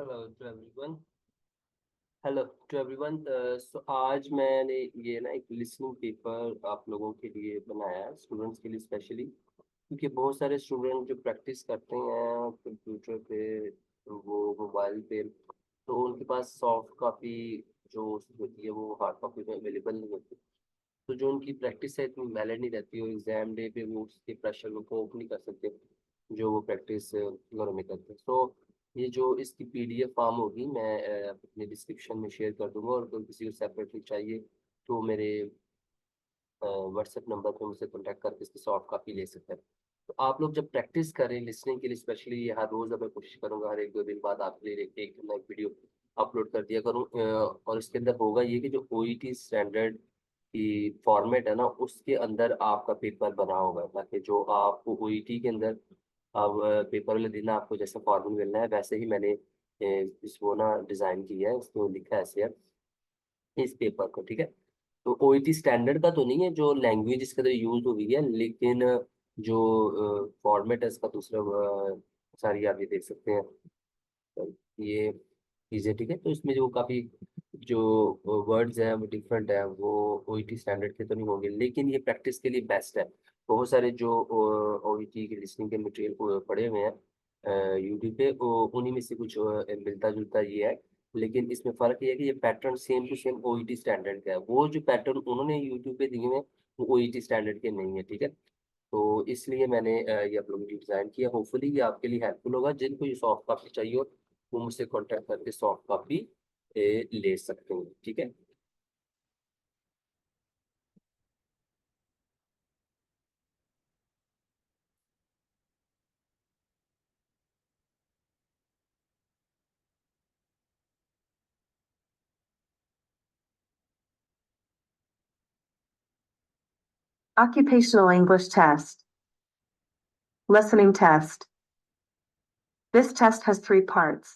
Hello to everyone. Hello to everyone. So आज मैंने ये ना एक लिसनिंग पेपर आप लोगों के लिए बनाया है, स्टूडेंट्स के लिए स्पेशली, क्योंकि बहुत सारे स्टूडेंट जो प्रैक्टिस करते हैं कंप्यूटर पे, वो मोबाइल पे, तो उनके पास सॉफ्ट कॉपी जो होती है वो हार्ड कॉपी में अवेलेबल नहीं होती। तो जो उनकी प्रैक्टिस है इतनी वैलिड नहीं रहती, और एग्जाम डे पे वो उसके प्रेशर को कोप नहीं कर सकते जो वो प्रैक्टिस घरों में करते हैं। तो ये जो इसकी पीडीएफ फॉर्म होगी मैं अपने डिस्क्रिप्शन में शेयर कर दूंगा, और अगर किसी को सेपरेटली चाहिए तो मेरे व्हाट्सएप नंबर पे मुझसे कॉन्टैक्ट करके इसकी सॉफ्ट कॉपी ले सकते हैं। तो आप लोग जब प्रैक्टिस करें लिसनिंग के लिए स्पेशली, हर रोज़ अब मैं कोशिश करूंगा हर एक दो दिन बाद आपके लिए एक नई वीडियो अपलोड कर दिया करूँ। और इसके अंदर होगा ये कि जो ओईटी स्टैंडर्ड की फॉर्मेट है ना, उसके अंदर आपका पेपर बना होगा, ताकि जो आपको ओईटी के अंदर अब पेपर वाले दिन आपको जैसा फॉर्मूला मिलना है वैसे ही मैंने इसको ना डिज़ाइन किया है, इसको लिखा है ऐसे है इस पेपर को, ठीक है। तो ओईटी स्टैंडर्ड का तो नहीं है जो लैंग्वेज इसके अंदर यूज हो गई है, लेकिन जो फॉर्मेट है इसका दूसरा सारी आप ये देख सकते हैं, ये चीज़ें, ठीक है। तो इसमें जो काफ़ी जो वर्ड्स हैं वो डिफरेंट है, वो ओईटी स्टैंडर्ड के तो नहीं होंगे, लेकिन ये प्रैक्टिस के लिए बेस्ट है। बहुत सारे जो ओईटी के लिसनिंग के मटेरियल पड़े हुए हैं यूट्यूब पे, उन्हीं में से कुछ मिलता जुलता ये है। लेकिन इसमें फ़र्क ये है कि ये pattern same to same OET standard का है, वो जो पैटर्न उन्होंने यूट्यूब पे दिए हुए हैं वो ओईटी स्टैंडर्ड के नहीं है, ठीक है। तो इसलिए मैंने ये आप लोगों के लिए डिज़ाइन किया। होपफुली ये आपके लिए हेल्पफुल होगा। जिनको ये सॉफ्ट कॉपी चाहिए हो वो मुझसे कॉन्टैक्ट करके सॉफ्ट कॉपी ले सकते हैं, ठीक है। Occupational English Test. Listening Test. This test has 3 parts.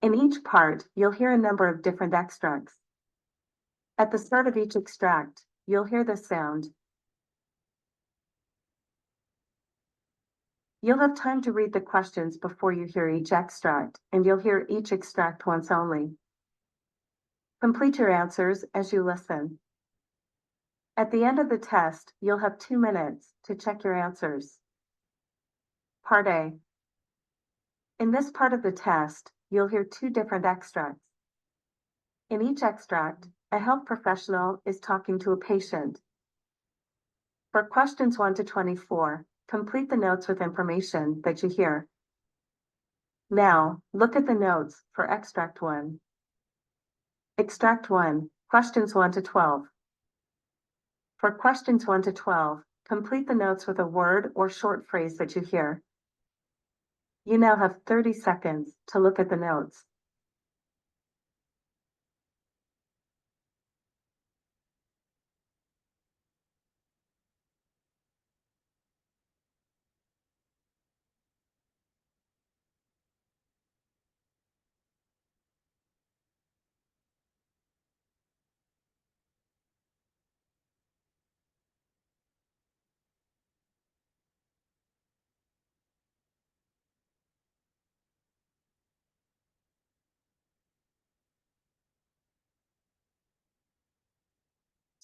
In each part, you'll hear a number of different extracts. At the start of each extract, you'll hear the sound. You'll have time to read the questions before you hear each extract, and you'll hear each extract once only. Complete your answers as you listen. At the end of the test, you'll have 2 minutes to check your answers. Part A. In this part of the test, you'll hear 2 different extracts. In each extract, a health professional is talking to a patient. For questions 1 to 24, complete the notes with information that you hear. Now, look at the notes for Extract 1. Extract 1, questions 1 to 12. For questions 1 to 12, complete the notes with a word or short phrase that you hear. You now have 30 seconds to look at the notes.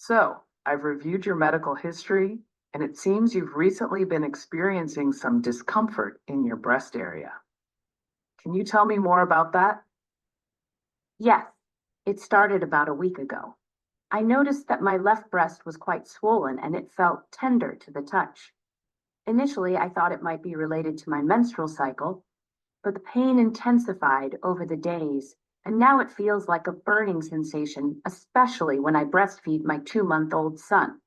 So, I've reviewed your medical history, and it seems you've recently been experiencing some discomfort in your breast area. Can you tell me more about that? Yes, it started about a week ago. I noticed that my left breast was quite swollen and it felt tender to the touch. Initially, I thought it might be related to my menstrual cycle, but the pain intensified over the days, and now it feels like a burning sensation, especially when I breastfeed my 2-month-old son.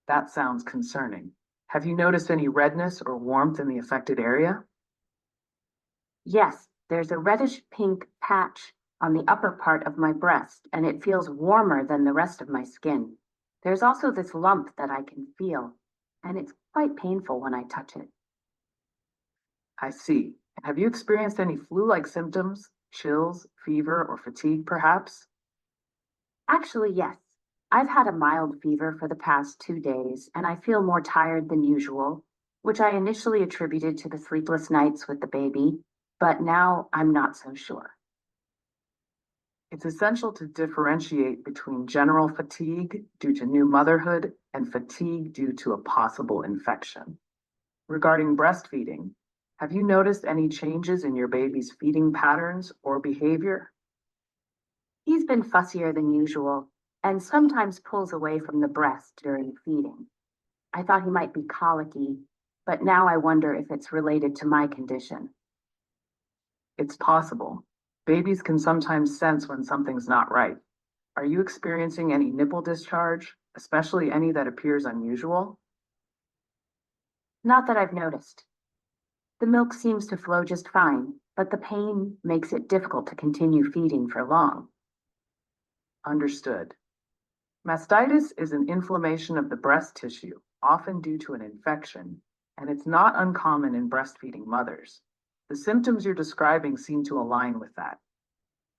That sounds concerning. Have you noticed any redness or warmth in the affected area? Yes, there's a reddish pink patch on the upper part of my breast, and it feels warmer than the rest of my skin. There's also this lump that I can feel, and it's quite painful when I touch it. I see. Have you experienced any flu-like symptoms, chills, fever, or fatigue, perhaps? Actually, yes. I've had a mild fever for the past 2 days, and I feel more tired than usual, which I initially attributed to the sleepless nights with the baby. but now I'm not so sure. It's essential to differentiate between general fatigue due to new motherhood and fatigue due to a possible infection. Regarding breastfeeding, have you noticed any changes in your baby's feeding patterns or behavior? He's been fussier than usual and sometimes pulls away from the breast during feeding. I thought he might be colicky, but now I wonder if it's related to my condition. It's possible. Babies can sometimes sense when something's not right. Are you experiencing any nipple discharge, especially any that appears unusual? Not that I've noticed. The milk seems to flow just fine, but the pain makes it difficult to continue feeding for long. Understood. Mastitis is an inflammation of the breast tissue, often due to an infection, and it's not uncommon in breastfeeding mothers. The symptoms you're describing seem to align with that.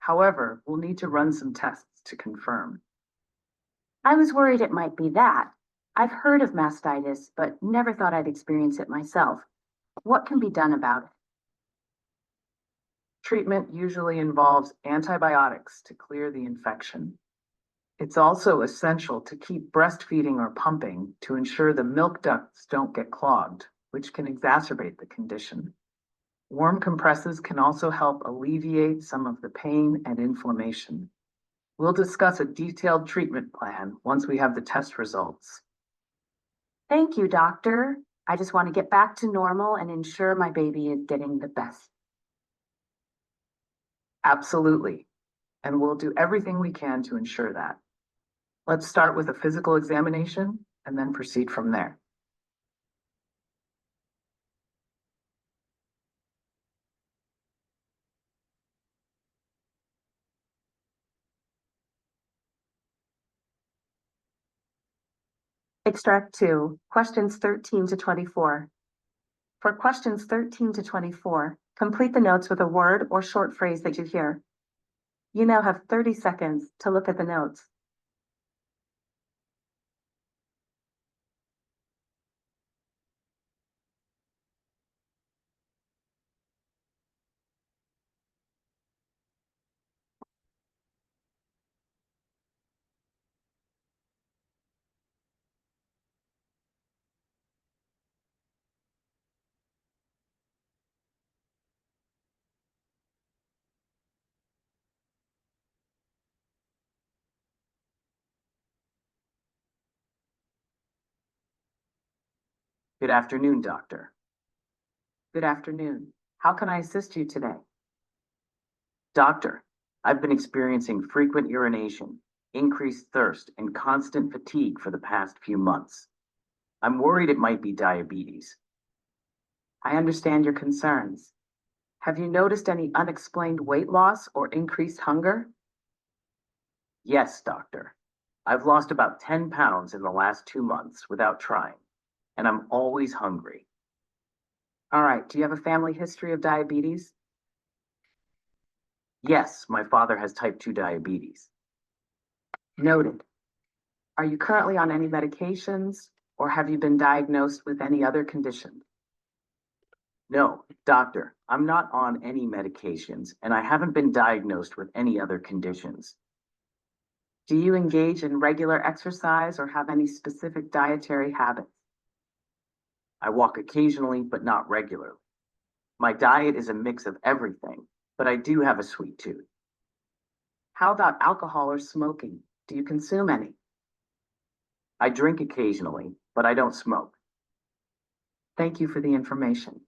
However, we'll need to run some tests to confirm. I was worried it might be that. I've heard of mastitis, but never thought I'd experience it myself. What can be done about it? Treatment usually involves antibiotics to clear the infection. It's also essential to keep breastfeeding or pumping to ensure the milk ducts don't get clogged, which can exacerbate the condition. Warm compresses can also help alleviate some of the pain and inflammation. We'll discuss a detailed treatment plan once we have the test results. Thank you, doctor. I just want to get back to normal and ensure my baby is getting the best. Absolutely. And we'll do everything we can to ensure that. Let's start with a physical examination and then proceed from there. Extract 2, questions 13 to 24. For questions 13 to 24, complete the notes with a word or short phrase that you hear. You now have 30 seconds to look at the notes. Good afternoon, doctor. Good afternoon. How can I assist you today? Doctor, I've been experiencing frequent urination, increased thirst, and constant fatigue for the past few months. I'm worried it might be diabetes. I understand your concerns. Have you noticed any unexplained weight loss or increased hunger? Yes, doctor. I've lost about 10 pounds in the last 2 months without trying, and I'm always hungry. All right. Do you have a family history of diabetes? Yes, my father has type 2 diabetes. Noted. Are you currently on any medications or have you been diagnosed with any other condition? No, doctor, I'm not on any medications, and I haven't been diagnosed with any other conditions. Do you engage in regular exercise or have any specific dietary habits? I walk occasionally, but not regularly. My diet is a mix of everything, but I do have a sweet tooth. How about alcohol or smoking? Do you consume any? I drink occasionally, but I don't smoke. Thank you for the information.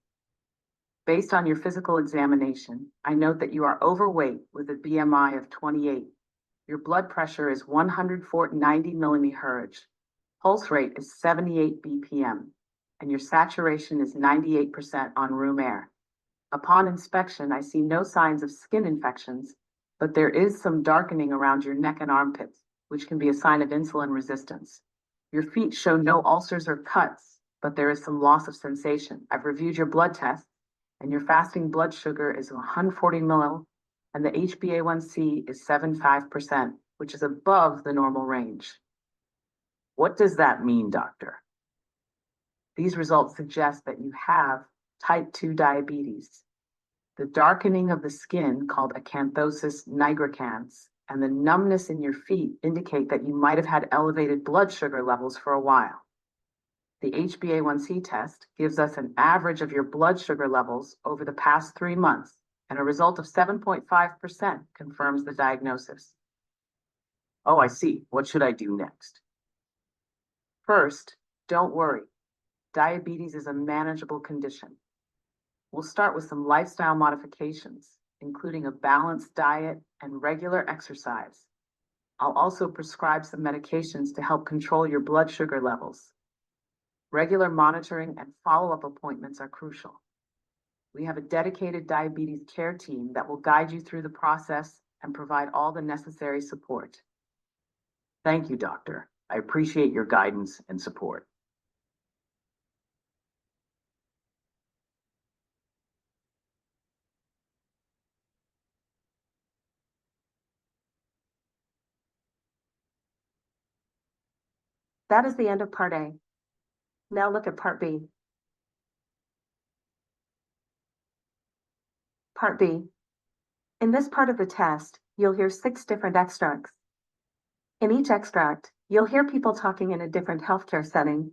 Based on your physical examination, I note that you are overweight with a BMI of 28. Your blood pressure is 190 millimegahertz. Pulse rate is 78 BPM, and your saturation is 98% on room air. Upon inspection, I see no signs of skin infections, but there is some darkening around your neck and armpits, which can be a sign of insulin resistance. Your feet show no ulcers or cuts, but there is some loss of sensation. I've reviewed your blood tests, and your fasting blood sugar is 140 milli, and the HbA1c is 75%, which is above the normal range. What does that mean, doctor? These results suggest that you have type 2 diabetes. The darkening of the skin, called acanthosis nigricans, and the numbness in your feet indicate that you might have had elevated blood sugar levels for a while. The HbA1c test gives us an average of your blood sugar levels over the past 3 months, and a result of 7.5% confirms the diagnosis. Oh, I see. What should I do next? First, don't worry. Diabetes is a manageable condition. We'll start with some lifestyle modifications, including a balanced diet and regular exercise. I'll also prescribe some medications to help control your blood sugar levels. Regular monitoring and follow-up appointments are crucial. We have a dedicated diabetes care team that will guide you through the process and provide all the necessary support. Thank you, doctor. I appreciate your guidance and support. That is the end of Part A. Now look at Part B. Part B. In this part of the test, you'll hear 6 different extracts. In each extract, you'll hear people talking in a different healthcare setting.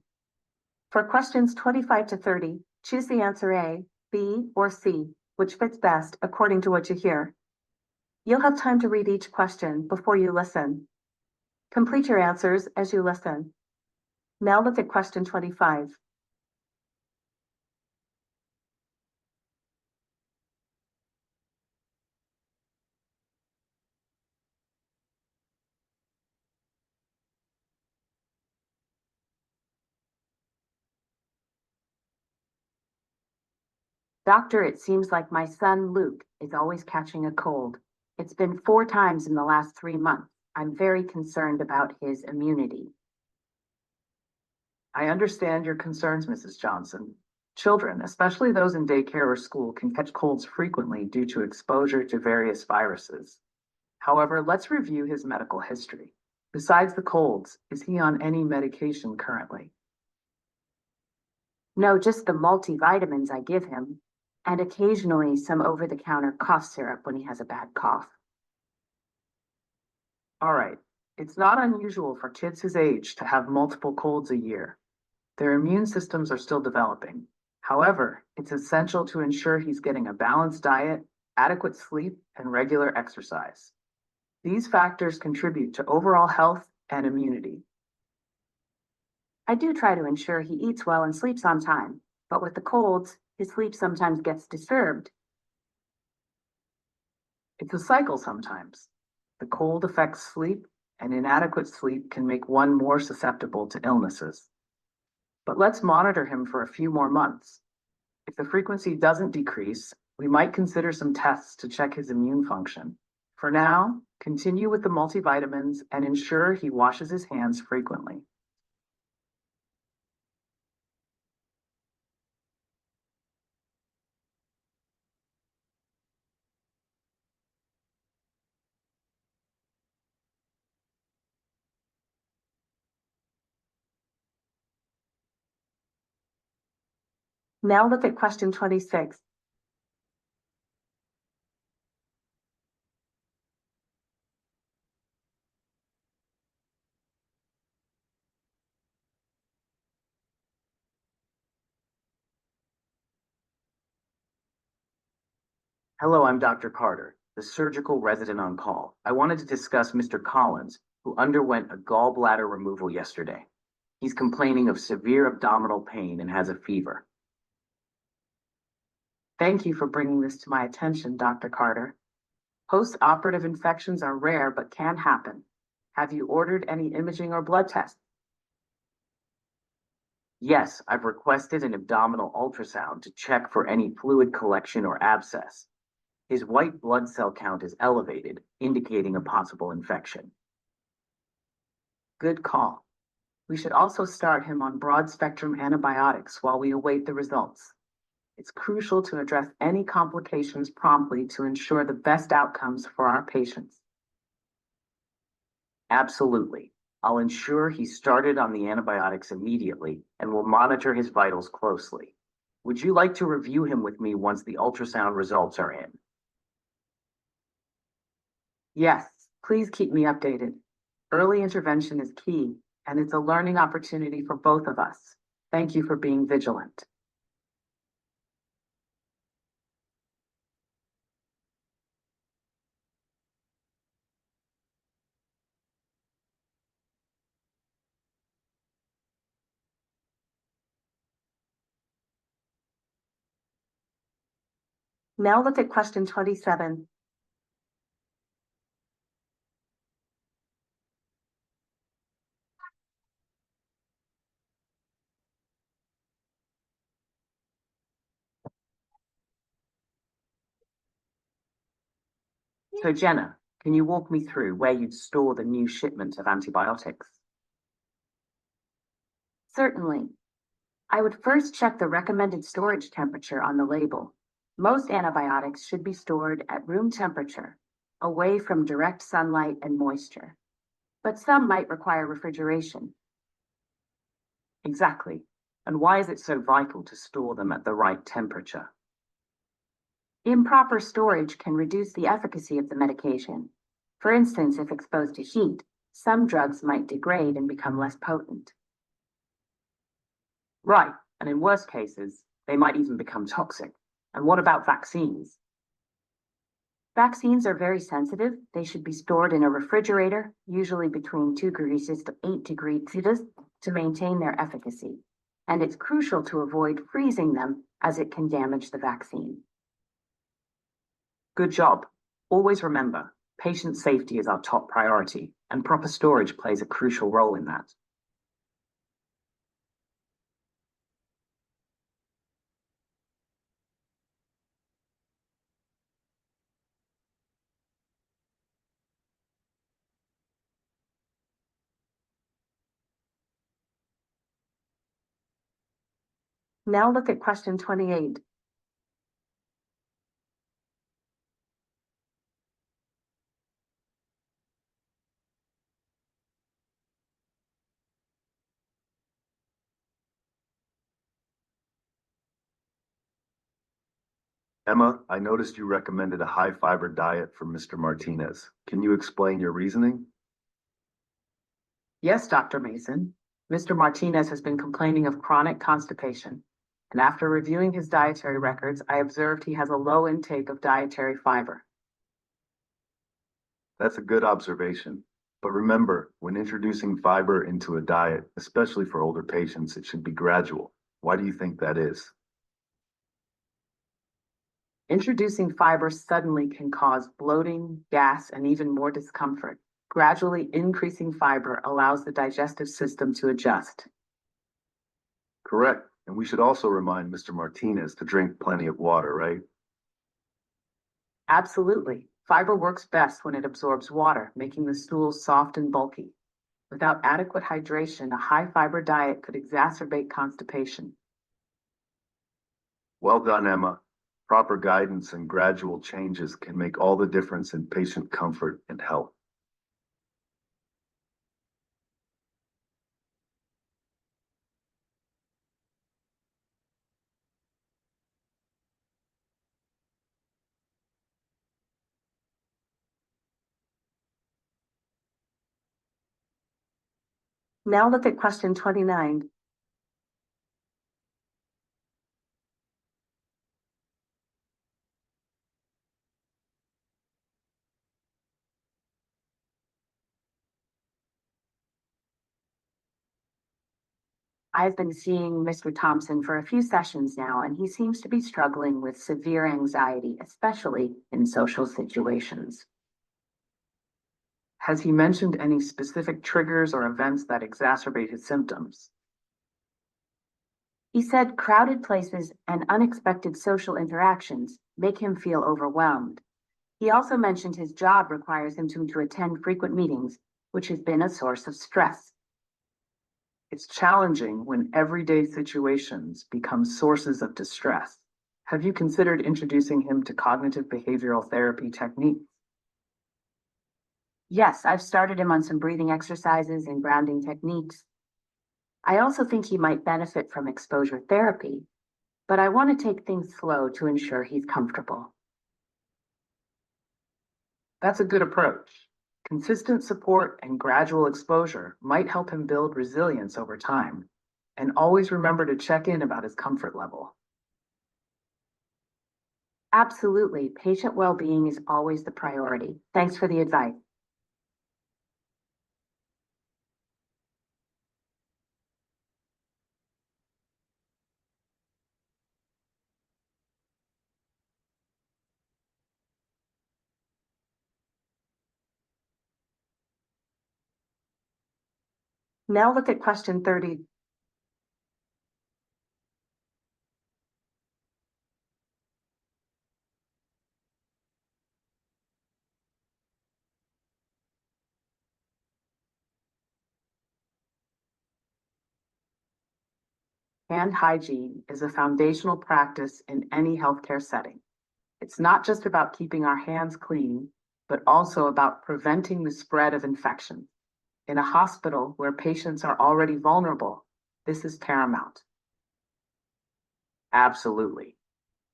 For questions 25 to 30, choose the answer A, B, or C, which fits best according to what you hear. You'll have time to read each question before you listen. Complete your answers as you listen. Now look at question 25. Doctor, it seems like my son Luke is always catching a cold. It's been 4 times in the last 3 months. I'm very concerned about his immunity. I understand your concerns, Mrs. Johnson. Children, especially those in daycare or school, can catch colds frequently due to exposure to various viruses. However, let's review his medical history. Besides the colds, is he on any medication currently? No, just the multivitamins I give him, and occasionally some over-the-counter cough syrup when he has a bad cough. All right. It's not unusual for kids his age to have multiple colds a year. Their immune systems are still developing. However, it's essential to ensure he's getting a balanced diet, adequate sleep, and regular exercise. These factors contribute to overall health and immunity. I do try to ensure he eats well and sleeps on time, but with the colds, his sleep sometimes gets disturbed. It's a cycle sometimes. The cold affects sleep, and inadequate sleep can make one more susceptible to illnesses. But let's monitor him for a few more months. If the frequency doesn't decrease, we might consider some tests to check his immune function. For now, continue with the multivitamins and ensure he washes his hands frequently. Now look at question 26. Hello, I'm Dr. Carter, the surgical resident on call. I wanted to discuss Mr. Collins, who underwent a gallbladder removal yesterday. He's complaining of severe abdominal pain and has a fever. Thank you for bringing this to my attention, Dr. Carter. Post-operative infections are rare but can happen. Have you ordered any imaging or blood tests? Yes, I've requested an abdominal ultrasound to check for any fluid collection or abscess. His white blood cell count is elevated, indicating a possible infection. Good call. We should also start him on broad-spectrum antibiotics while we await the results. It's crucial to address any complications promptly to ensure the best outcomes for our patients. Absolutely. I'll ensure he's started on the antibiotics immediately and will monitor his vitals closely. Would you like to review him with me once the ultrasound results are in? Yes, please keep me updated. Early intervention is key, and it's a learning opportunity for both of us. Thank you for being vigilant. Now look at question 27. So Jenna, can you walk me through where you'd store the new shipment of antibiotics? Certainly. I would first check the recommended storage temperature on the label. Most antibiotics should be stored at room temperature, away from direct sunlight and moisture, but some might require refrigeration. Exactly. And why is it so vital to store them at the right temperature? Improper storage can reduce the efficacy of the medication. For instance, if exposed to heat, some drugs might degrade and become less potent. Right. And in worst cases, they might even become toxic. And what about vaccines? Vaccines are very sensitive. They should be stored in a refrigerator, usually between 2 degrees to 8 degrees Celsius, to maintain their efficacy. And it's crucial to avoid freezing them, as it can damage the vaccine. Good job. Always remember, patient safety is our top priority, and proper storage plays a crucial role in that. Now look at question 28. Emma, I noticed you recommended a high fiber diet for Mr. Martinez. Can you explain your reasoning? Yes, Dr. Mason. Mr. Martinez has been complaining of chronic constipation, and after reviewing his dietary records, I observed he has a low intake of dietary fiber. That's a good observation. But remember, when introducing fiber into a diet, especially for older patients, it should be gradual. Why do you think that is? Introducing fiber suddenly can cause bloating, gas, and even more discomfort. Gradually increasing fiber allows the digestive system to adjust. Correct. And we should also remind Mr. Martinez to drink plenty of water, right? Absolutely. Fiber works best when it absorbs water, making the stool soft and bulky. Without adequate hydration, a high fiber diet could exacerbate constipation. Well done, Emma. Proper guidance and gradual changes can make all the difference in patient comfort and health. Now look at question 29. I've been seeing Mr. Thompson for a few sessions now, and he seems to be struggling with severe anxiety, especially in social situations. Has he mentioned any specific triggers or events that exacerbate his symptoms? He said crowded places and unexpected social interactions make him feel overwhelmed. He also mentioned his job requires him to attend frequent meetings, which has been a source of stress. It's challenging when everyday situations become sources of distress. Have you considered introducing him to cognitive behavioral therapy techniques? Yes, I've started him on some breathing exercises and grounding techniques. I also think he might benefit from exposure therapy. but I want to take things slow to ensure he's comfortable. That's a good approach. Consistent support and gradual exposure might help him build resilience over time. And always remember to check in about his comfort level. Absolutely, patient well-being is always the priority. Thanks for the advice. Now look at question 30. Hand hygiene is a foundational practice in any healthcare setting. It's not just about keeping our hands clean, but also about preventing the spread of infection. In a hospital where patients are already vulnerable, this is paramount. Absolutely.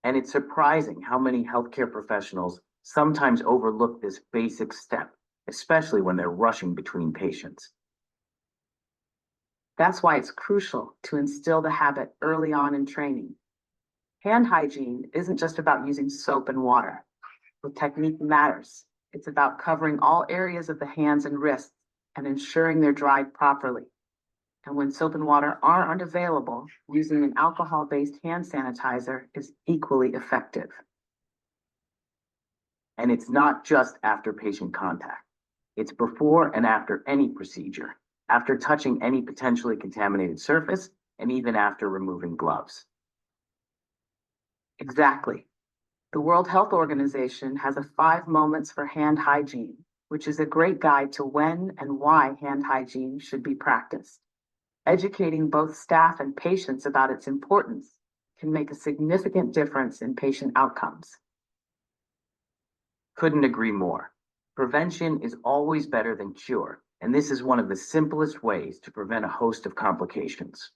And it's surprising how many healthcare professionals sometimes overlook this basic step, especially when they're rushing between patients. That's why it's crucial to instill the habit early on in training. Hand hygiene isn't just about using soap and water. The technique matters. It's about covering all areas of the hands and wrists and ensuring they're dried properly. And when soap and water aren't available, using an alcohol-based hand sanitizer is equally effective. And it's not just after patient contact. It's before and after any procedure, after touching any potentially contaminated surface, and even after removing gloves. Exactly. The World Health Organization has a 5 moments for hand hygiene, which is a great guide to when and why hand hygiene should be practiced. Educating both staff and patients about its importance can make a significant difference in patient outcomes. Couldn't agree more. Prevention is always better than cure, and this is one of the simplest ways to prevent a host of complications.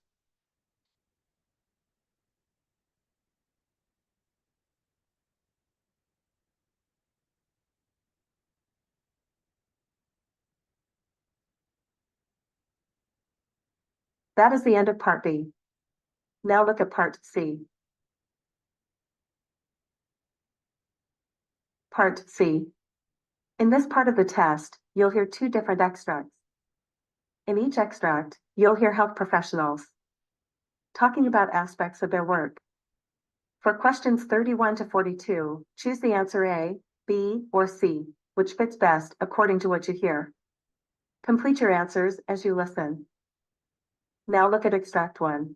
That is the end of part B. Now look at part C. Part C. In this part of the test, you'll hear 2 different extracts. In each extract, you'll hear health professionals talking about aspects of their work. For questions 31 to 42, choose the answer A, B, or C, which fits best according to what you hear. Complete your answers as you listen. Now look at extract 1.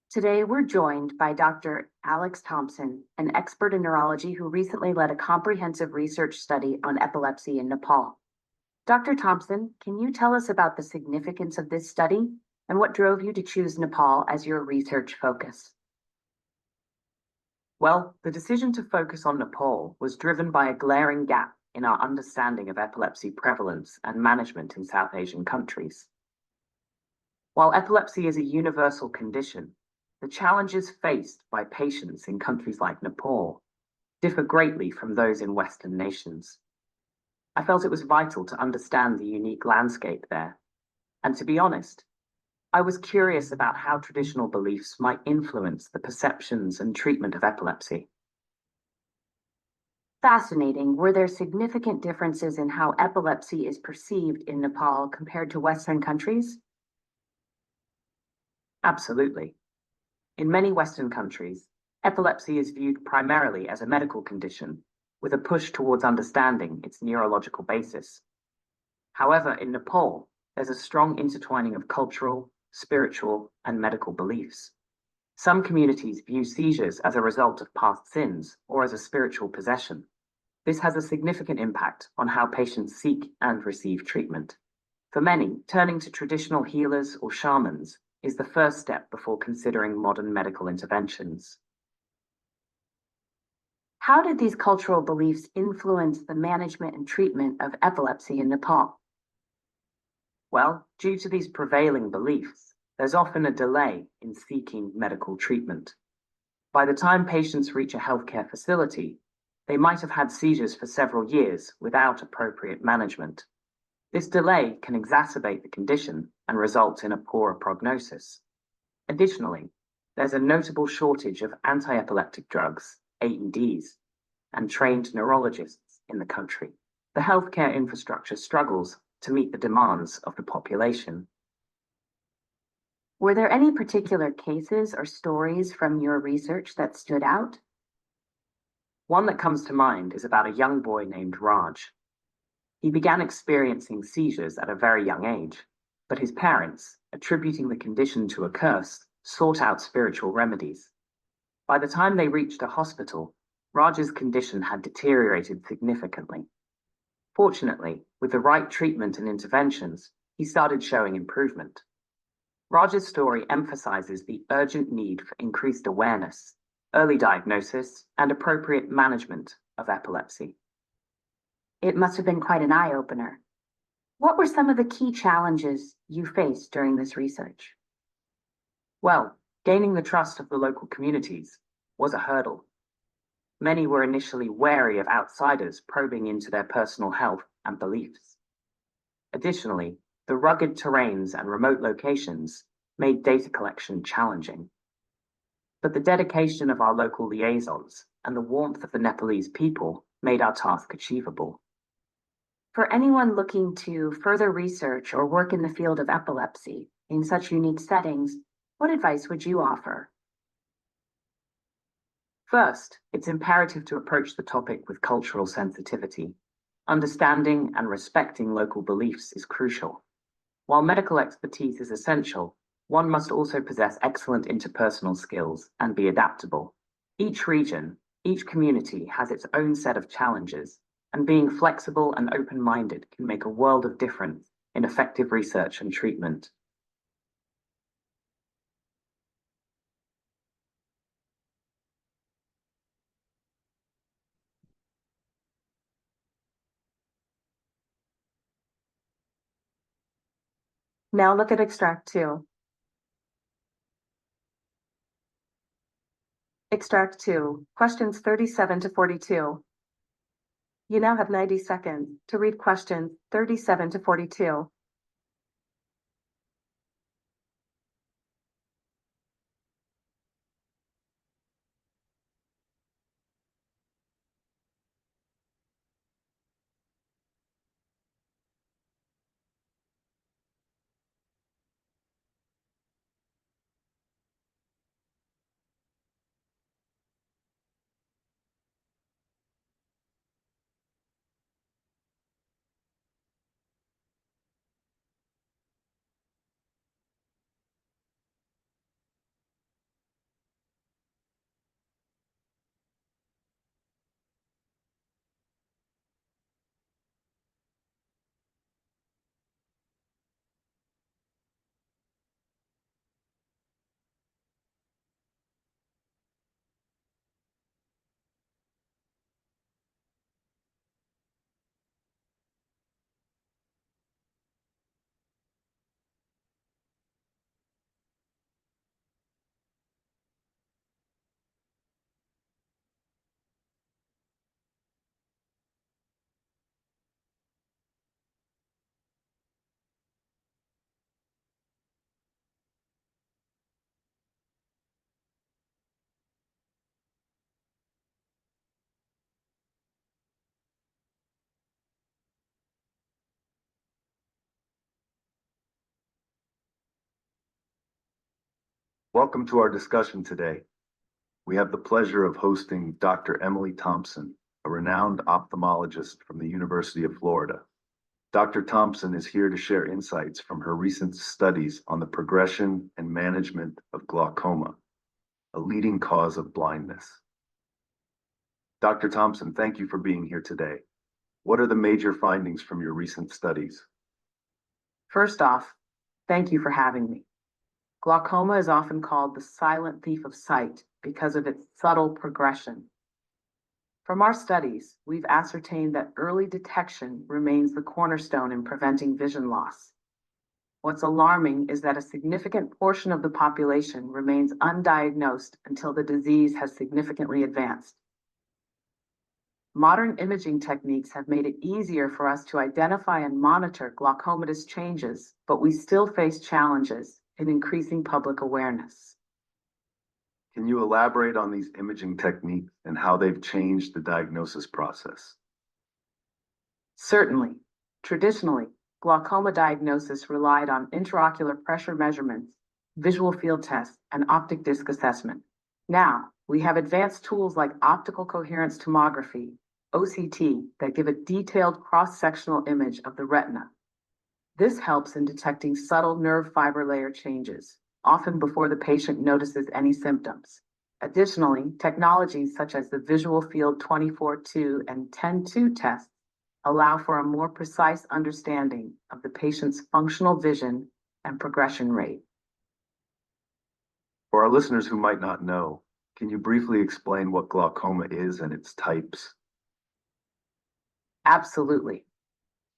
Today, we're joined by Dr. Alex Thompson, an expert in neurology who recently led a comprehensive research study on epilepsy in Nepal. Dr. Thompson, can you tell us about the significance of this study And what drove you to choose Nepal as your research focus? Well, the decision to focus on Nepal was driven by a glaring gap in our understanding of epilepsy prevalence and management in South Asian countries. While epilepsy is a universal condition, the challenges faced by patients in countries like Nepal differ greatly from those in Western nations. I felt it was vital to understand the unique landscape there. And to be honest, I was curious about how traditional beliefs might influence the perceptions and treatment of epilepsy. Fascinating. Were there significant differences in how epilepsy is perceived in Nepal compared to Western countries? Absolutely. In many Western countries, epilepsy is viewed primarily as a medical condition, with a push towards understanding its neurological basis. However, in Nepal, there's a strong intertwining of cultural, spiritual, and medical beliefs. Some communities view seizures as a result of past sins or as a spiritual possession. This has a significant impact on how patients seek and receive treatment. For many, turning to traditional healers or shamans is the first step before considering modern medical interventions. How did these cultural beliefs influence the management and treatment of epilepsy in Nepal? Well, due to these prevailing beliefs, there's often a delay in seeking medical treatment. By the time patients reach a healthcare facility, they might have had seizures for several years without appropriate management. This delay can exacerbate the condition and result in a poorer prognosis. Additionally, there's a notable shortage of anti-epileptic drugs, AEDs, and trained neurologists in the country. The healthcare infrastructure struggles to meet the demands of the population. Were there any particular cases or stories from your research that stood out? One that comes to mind is about a young boy named Raj. He began experiencing seizures at a very young age, but his parents, attributing the condition to a curse, sought out spiritual remedies. By the time they reached a hospital, Raj's condition had deteriorated significantly. Fortunately, with the right treatment and interventions, he started showing improvement. Raj's story emphasizes the urgent need for increased awareness, early diagnosis, and appropriate management of epilepsy. It must have been quite an eye-opener. What were some of the key challenges you faced during this research? Well, gaining the trust of the local communities was a hurdle. Many were initially wary of outsiders probing into their personal health and beliefs. Additionally, the rugged terrains and remote locations made data collection challenging. But the dedication of our local liaisons and the warmth of the Nepalese people made our task achievable. For anyone looking to further research or work in the field of epilepsy in such unique settings, what advice would you offer? First, it's imperative to approach the topic with cultural sensitivity. Understanding and respecting local beliefs is crucial. While medical expertise is essential, one must also possess excellent interpersonal skills and be adaptable. Each region, each community has its own set of challenges, and being flexible and open-minded can make a world of difference in effective research and treatment. Now look at extract 2. Extract 2, questions 37 to 42. You now have 90 seconds to read questions 37 to 42. Welcome to our discussion today. We have the pleasure of hosting Dr. Emily Thompson, a renowned ophthalmologist from the University of Florida. Dr. Thompson is here to share insights from her recent studies on the progression and management of glaucoma, a leading cause of blindness. Dr. Thompson, thank you for being here today. What are the major findings from your recent studies? First off, thank you for having me. Glaucoma is often called the silent thief of sight because of its subtle progression. From our studies, we've ascertained that early detection remains the cornerstone in preventing vision loss. What's alarming is that a significant portion of the population remains undiagnosed until the disease has significantly advanced. Modern imaging techniques have made it easier for us to identify and monitor glaucomatous changes, but we still face challenges in increasing public awareness. Can you elaborate on these imaging techniques and how they've changed the diagnosis process? Certainly, traditionally, glaucoma diagnosis relied on intraocular pressure measurements, visual field tests, and optic disc assessment. Now, we have advanced tools like optical coherence tomography, OCT, that give a detailed cross-sectional image of the retina. This helps in detecting subtle nerve fiber layer changes, often before the patient notices any symptoms. Additionally, technologies such as the visual field 24-2 and 10-2 tests allow for a more precise understanding of the patient's functional vision and progression rate. For our listeners who might not know, can you briefly explain what glaucoma is and its types? Absolutely.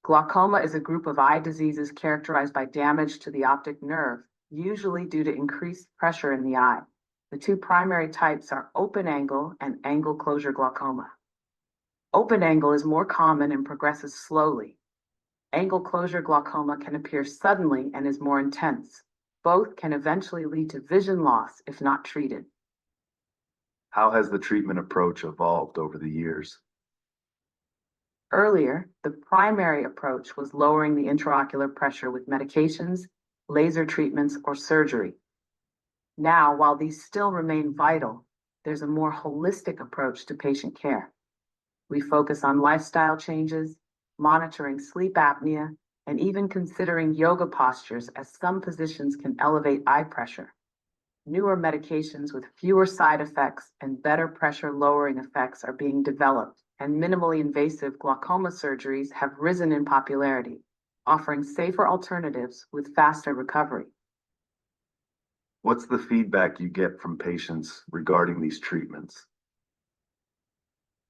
Glaucoma is a group of eye diseases characterized by damage to the optic nerve, usually due to increased pressure in the eye. The two primary types are open angle and angle closure glaucoma. Open angle is more common and progresses slowly. Angle closure glaucoma can appear suddenly and is more intense. Both can eventually lead to vision loss if not treated. How has the treatment approach evolved over the years? Earlier, the primary approach was lowering the intraocular pressure with medications, laser treatments, or surgery. Now, while these still remain vital, there's a more holistic approach to patient care. We focus on lifestyle changes, monitoring sleep apnea, and even considering yoga postures, as some positions can elevate eye pressure. Newer medications with fewer side effects and better pressure lowering effects are being developed, and minimally invasive glaucoma surgeries have risen in popularity, offering safer alternatives with faster recovery. What's the feedback you get from patients regarding these treatments?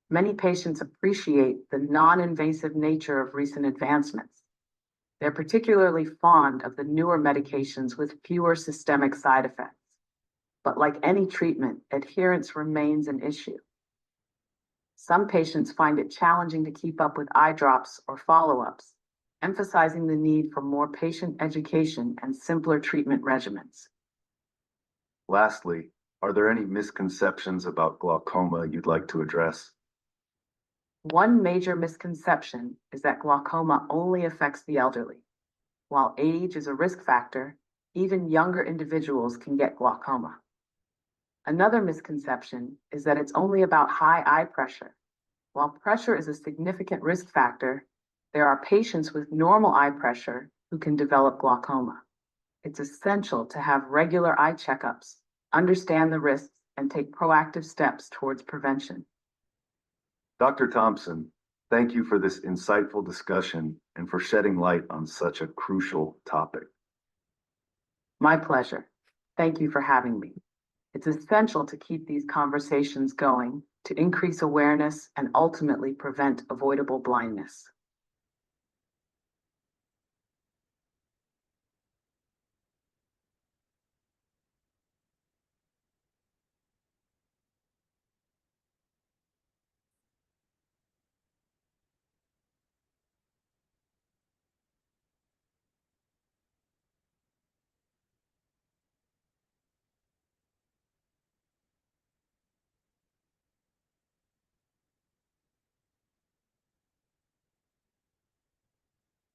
Many patients appreciate the non-invasive nature of recent advancements. They're particularly fond of the newer medications with fewer systemic side effects. But like any treatment, adherence remains an issue. Some patients find it challenging to keep up with eye drops or follow-ups, emphasizing the need for more patient education and simpler treatment regimens. Lastly, are there any misconceptions about glaucoma you'd like to address? One major misconception is that glaucoma only affects the elderly. While age is a risk factor, even younger individuals can get glaucoma. Another misconception is that it's only about high eye pressure. While pressure is a significant risk factor, there are patients with normal eye pressure who can develop glaucoma. It's essential to have regular eye checkups, understand the risks, and take proactive steps towards prevention. Dr. Thompson, thank you for this insightful discussion and for shedding light on such a crucial topic. My pleasure. Thank you for having me. It's essential to keep these conversations going to increase awareness and ultimately prevent avoidable blindness.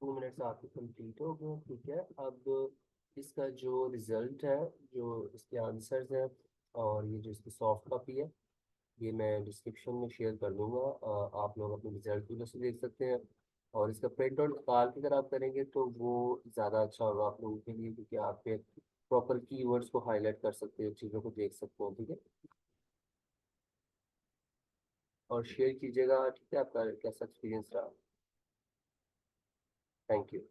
Two minutes आपके complete हो गए, ठीक है। अब इसका जो result है, जो इसके आंसर्स हैं और ये जो इसकी सॉफ्ट कॉपी है, ये मैं डिस्क्रिप्शन में शेयर कर दूंगा। आप लोग अपने रिजल्ट भी उसे देख सकते हैं। और इसका प्रिंट आउट निकाल के अगर आप करेंगे तो वो ज़्यादा अच्छा होगा आप लोगों के लिए, क्योंकि आप फिर प्रॉपर कीवर्ड्स को हाईलाइट कर सकते हो, चीज़ों को देख सकते हो। ठीक है, और शेयर कीजिएगा। ठीक है, आपका कैसा एक्सपीरियंस रहा। Thank you.